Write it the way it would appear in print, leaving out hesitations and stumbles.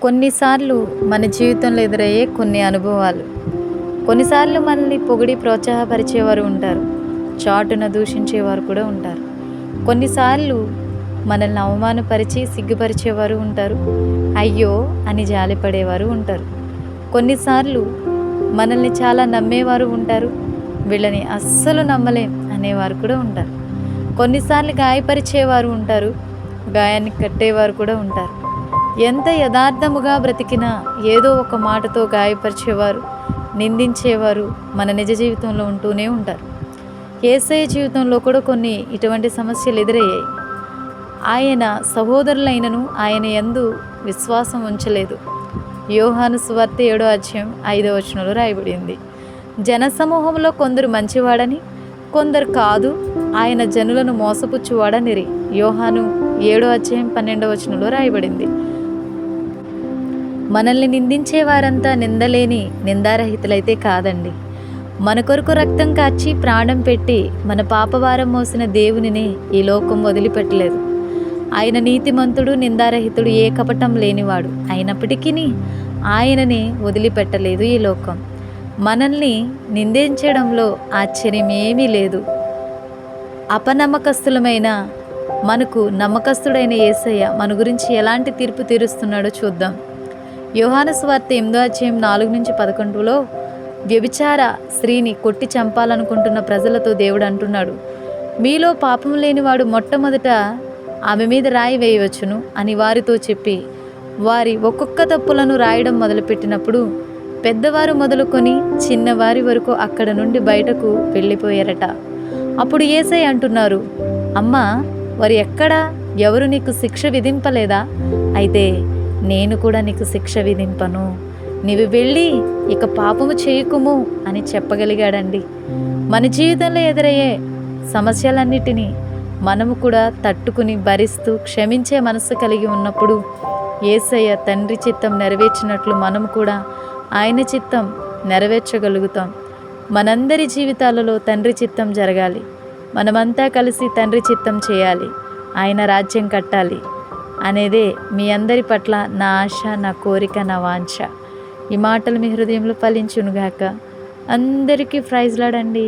కొన్నిసార్లు మన జీవితంలో ఎదురయ్యే కొన్ని అనుభవాలు, కొన్నిసార్లు మనల్ని పొగిడి ప్రోత్సాహపరిచేవారు ఉంటారు, చాటున దూషించేవారు కూడా ఉంటారు. కొన్నిసార్లు మనల్ని అవమానపరిచి సిగ్గుపరిచేవారు ఉంటారు, అయ్యో అని జాలిపడేవారు ఉంటారు. కొన్నిసార్లు మనల్ని చాలా నమ్మేవారు ఉంటారు, వీళ్ళని అస్సలు నమ్మలేం అనేవారు కూడా ఉంటారు. కొన్నిసార్లు గాయపరిచేవారు ఉంటారు, గాయాన్ని కట్టేవారు కూడా ఉంటారు. ఎంత యథార్థముగా బ్రతికినా ఏదో ఒక మాటతో గాయపరిచేవారు, నిందించేవారు మన నిజ జీవితంలో ఉంటూనే ఉంటారు. యేసయ్య జీవితంలో కూడా కొన్ని ఇటువంటి సమస్యలు ఎదురయ్యాయి. ఆయన సహోదరులైనను ఆయన యందు విశ్వాసం ఉంచలేదు. యోహాను సువార్త 7వ అధ్యాయం 5వ వచనంలో రాయబడింది, జనసమూహంలో కొందరు మంచివాడని కొందరు కాదు, ఆయన జనులను మోసపుచ్చువాడనిరి. యోహాను 7వ అధ్యాయం 12వ వచనంలో రాయబడింది. మనల్ని నిందించే వారంతా నిందలేని నిందారహితులైతే కాదండి. మన కొరకు రక్తం కాచి ప్రాణం పెట్టి మన పాపభారం మోసిన దేవునినే ఈ లోకం వదిలిపెట్టలేదు. ఆయన నీతిమంతుడు, నిందారహితుడు, ఏ కపటం లేనివాడు అయినప్పటికీ ఆయననే వదిలిపెట్టలేదు ఈ లోకం. మనల్ని నిందించడంలో ఆశ్చర్యమేమీ లేదు. అపనమ్మకస్తులమైన మనకు నమ్మకస్తుడైన యేసయ్య మన గురించి ఎలాంటి తీర్పు తీరుస్తున్నాడో చూద్దాం. యోహాను సువార్త 8వ అధ్యాయం 4-11లో వ్యభిచార స్త్రీని కొట్టి చంపాలనుకుంటున్న ప్రజలతో దేవుడు అంటున్నాడు, మీలో పాపం లేనివాడు మొట్టమొదట ఆమె మీద రాయి వేయవచ్చును అని వారితో చెప్పి వారి ఒక్కొక్క తప్పులను రాయడం మొదలుపెట్టినప్పుడు పెద్దవారు మొదలుకొని చిన్నవారి వరకు అక్కడ నుండి బయటకు వెళ్ళిపోయారట. అప్పుడు యేసయ్య అంటున్నారు, అమ్మా, వారు ఎక్కడా? ఎవరు నీకు శిక్ష విధింపలేదా? అయితే నేను కూడా నీకు శిక్ష విధింపను, నీవు వెళ్ళి ఇక పాపము చేయకుము అని చెప్పగలిగాడండి. మన జీవితంలో ఎదురయ్యే సమస్యలన్నిటినీ మనము కూడా తట్టుకుని భరిస్తూ క్షమించే మనసు కలిగి ఉన్నప్పుడు యేసయ్య తండ్రి చిత్తం నెరవేర్చినట్లు మనం కూడా ఆయన చిత్తం నెరవేర్చగలుగుతాం. మనందరి జీవితాలలో తండ్రి చిత్తం జరగాలి. మనమంతా కలిసి తండ్రి చిత్తం చేయాలి, ఆయన రాజ్యం కట్టాలి అనేదే మీ అందరి పట్ల నా ఆశ, నా కోరిక, నా వాంఛ. ఈ మాటలు మీ హృదయంలో ఫలించునుగాక. అందరికీ ప్రైజ్ లార్డ్ అండి.